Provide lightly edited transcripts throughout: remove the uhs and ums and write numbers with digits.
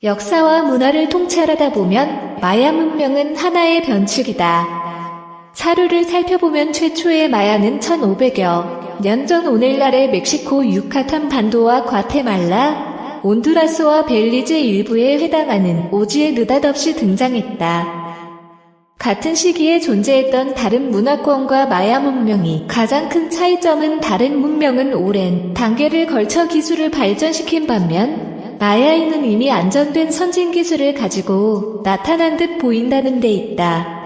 역사와 문화를 통찰하다 보면 마야 문명은 하나의 변축이다. 사료를 살펴보면 최초의 마야는 1500여 년 전 오늘날의 멕시코 유카탄 반도와 과테말라, 온두라스와 벨리즈 일부에 해당하는 오지에 느닷없이 등장했다. 같은 시기에 존재했던 다른 문화권과 마야 문명이 가장 큰 차이점은 다른 문명은 오랜 단계를 걸쳐 기술을 발전시킨 반면 마야인은 이미 안정된 선진 기술을 가지고 나타난 듯 보인다는 데 있다.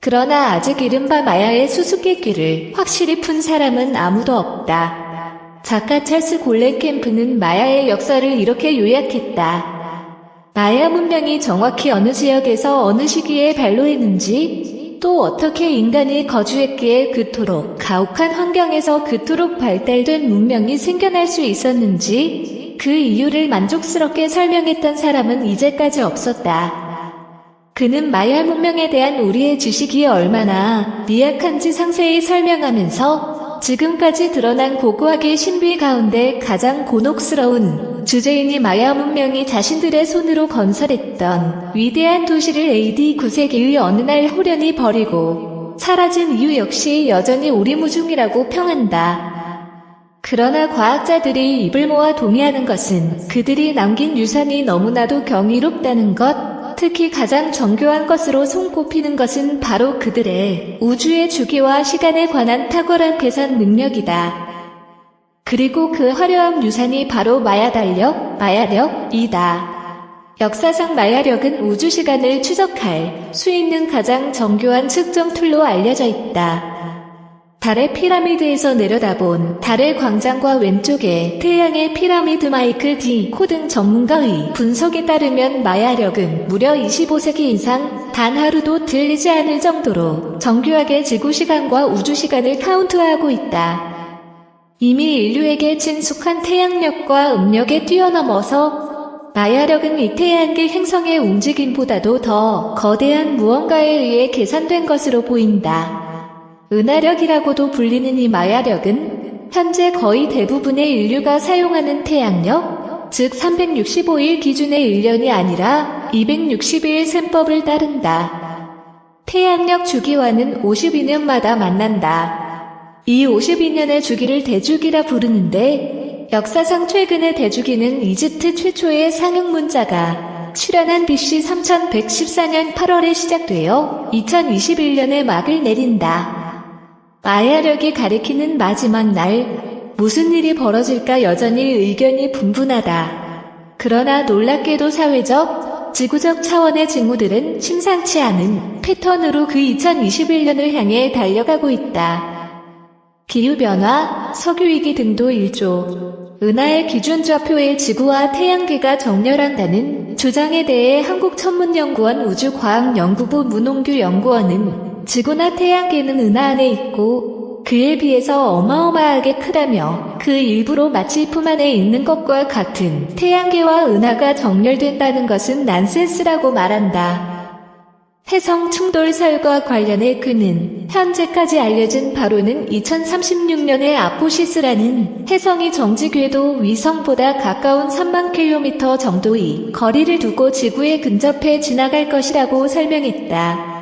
그러나 아직 이른바 마야의 수수께끼를 확실히 푼 사람은 아무도 없다. 작가 찰스 골렌캠프는 마야의 역사를 이렇게 요약했다. 마야 문명이 정확히 어느 지역에서 어느 시기에 발로했는지, 또 어떻게 인간이 거주했기에 그토록 가혹한 환경에서 그토록 발달된 문명이 생겨날 수 있었는지, 그 이유를 만족스럽게 설명했던 사람은 이제까지 없었다. 그는 마야 문명에 대한 우리의 지식이 얼마나 미약한지 상세히 설명하면서 지금까지 드러난 고고학의 신비 가운데 가장 곤혹스러운 주제인이 마야 문명이 자신들의 손으로 건설했던 위대한 도시를 AD 9세기의 어느 날 호련히 버리고 사라진 이유 역시 여전히 오리무중이라고 평한다. 그러나 과학자들이 입을 모아 동의하는 것은 그들이 남긴 유산이 너무나도 경이롭다는 것, 특히 가장 정교한 것으로 손꼽히는 것은 바로 그들의 우주의 주기와 시간에 관한 탁월한 계산 능력이다. 그리고 그 화려한 유산이 바로 마야력이다. 역사상 마야력은 우주시간을 추적할 수 있는 가장 정교한 측정 툴로 알려져 있다. 달의 피라미드에서 내려다본 달의 광장과 왼쪽에 태양의 피라미드 마이클 D. 코등 전문가의 분석에 따르면 마야력은 무려 25세기 이상 단 하루도 들리지 않을 정도로 정교하게 지구시간과 우주시간을 카운트하고 있다. 이미 인류에게 친숙한 태양력과 음력에 뛰어넘어서 마야력은 이 태양계 행성의 움직임보다도 더 거대한 무언가에 의해 계산된 것으로 보인다. 은하력이라고도 불리는 이 마야력은 현재 거의 대부분의 인류가 사용하는 태양력, 즉 365일 기준의 1년이 아니라 260일 셈법을 따른다. 태양력 주기와는 52년마다 만난다. 이 52년의 주기를 대주기라 부르는데 역사상 최근의 대주기는 이집트 최초의 상형 문자가 출현한 BC 3114년 8월에 시작되어 2021년에 막을 내린다. 마야력이 가리키는 마지막 날, 무슨 일이 벌어질까 여전히 의견이 분분하다. 그러나 놀랍게도 사회적, 지구적 차원의 징후들은 심상치 않은 패턴으로 그 2021년을 향해 달려가고 있다. 기후변화, 석유위기 등도 일조, 은하의 기준좌표의 지구와 태양계가 정렬한다는 주장에 대해 한국천문연구원 우주과학연구부 문홍규 연구원은 지구나 태양계는 은하 안에 있고 그에 비해서 어마어마하게 크다며 그 일부로 마치 품 안에 있는 것과 같은 태양계와 은하가 정렬된다는 것은 난센스라고 말한다. 해성 충돌설과 관련해 그는 현재까지 알려진 바로는 2036년에 아포시스라는 해성이 정지 궤도 위성보다 가까운 3만 킬로미터 정도의 거리를 두고 지구에 근접해 지나갈 것이라고 설명했다.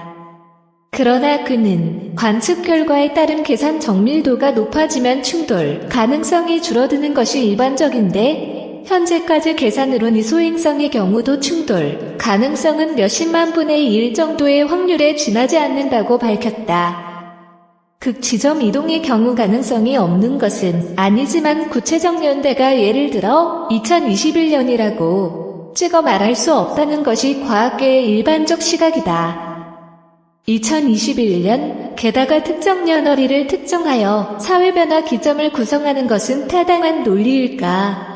그러나 그는 관측 결과에 따른 계산 정밀도가 높아지면 충돌 가능성이 줄어드는 것이 일반적인데 현재까지 계산으론 소행성의 경우도 충돌 가능성은 몇십만 분의 1 정도의 확률에 지나지 않는다고 밝혔다. 극지점 이동의 경우 가능성이 없는 것은 아니지만 구체적 연대가 예를 들어 2021년이라고 찍어 말할 수 없다는 것이 과학계의 일반적 시각이다. 2021년, 게다가 특정 년어리를 특정하여 사회변화 기점을 구성하는 것은 타당한 논리일까?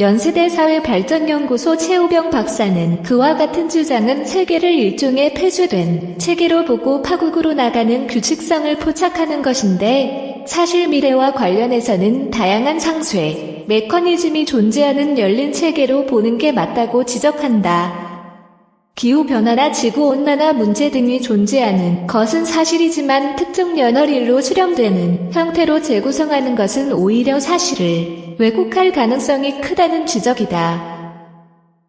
연세대 사회발전연구소 최우병 박사는 그와 같은 주장은 세계를 일종의 폐쇄된 체계로 보고 파국으로 나가는 규칙성을 포착하는 것인데 사실 미래와 관련해서는 다양한 상쇄, 메커니즘이 존재하는 열린 체계로 보는 게 맞다고 지적한다. 기후변화나 지구온난화 문제 등이 존재하는 것은 사실이지만 특정 연어릴로 수렴되는 형태로 재구성하는 것은 오히려 사실을 왜곡할 가능성이 크다는 지적이다.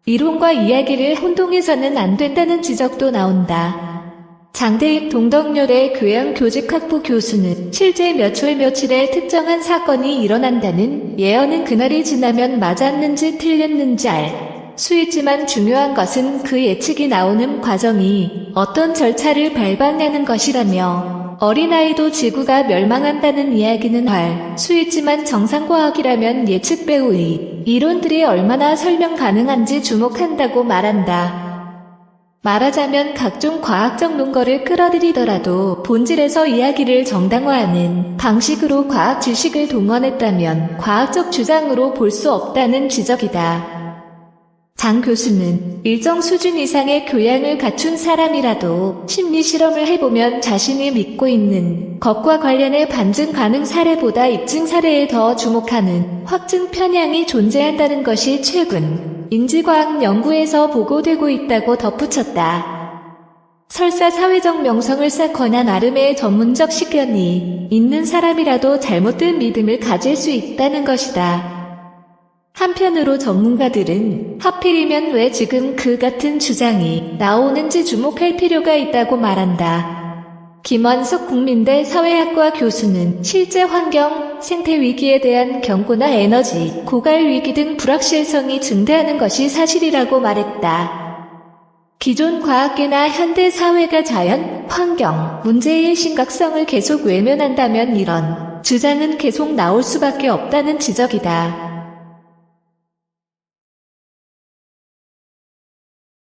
이론과 이야기를 혼동해서는 안 된다는 지적도 나온다. 장대익 동덕여대 교양교직학부 교수는 실제 며칠에 특정한 사건이 일어난다는 예언은 그날이 지나면 맞았는지 틀렸는지 알 수 있지만 중요한 것은 그 예측이 나오는 과정이 어떤 절차를 밟았냐는 것이라며 어린아이도 지구가 멸망한다는 이야기는 할 수 있지만 정상과학이라면 예측 배우의 이론들이 얼마나 설명 가능한지 주목한다고 말한다. 말하자면 각종 과학적 논거를 끌어들이더라도 본질에서 이야기를 정당화하는 방식으로 과학 지식을 동원했다면 과학적 주장으로 볼 수 없다는 지적이다. 장 교수는 일정 수준 이상의 교양을 갖춘 사람이라도 심리 실험을 해보면 자신이 믿고 있는 것과 관련해 반증 가능 사례보다 입증 사례에 더 주목하는 확증 편향이 존재한다는 것이 최근 인지과학 연구에서 보고되고 있다고 덧붙였다. 설사 사회적 명성을 쌓거나 나름의 전문적 식견이 있는 사람이라도 잘못된 믿음을 가질 수 있다는 것이다. 한편으로 전문가들은 하필이면 왜 지금 그 같은 주장이 나오는지 주목할 필요가 있다고 말한다. 김원숙 국민대 사회학과 교수는 실제 환경, 생태 위기에 대한 경고나 에너지, 고갈 위기 등 불확실성이 증대하는 것이 사실이라고 말했다. 기존 과학계나 현대 사회가 자연, 환경, 문제의 심각성을 계속 외면한다면 이런 주장은 계속 나올 수밖에 없다는 지적이다.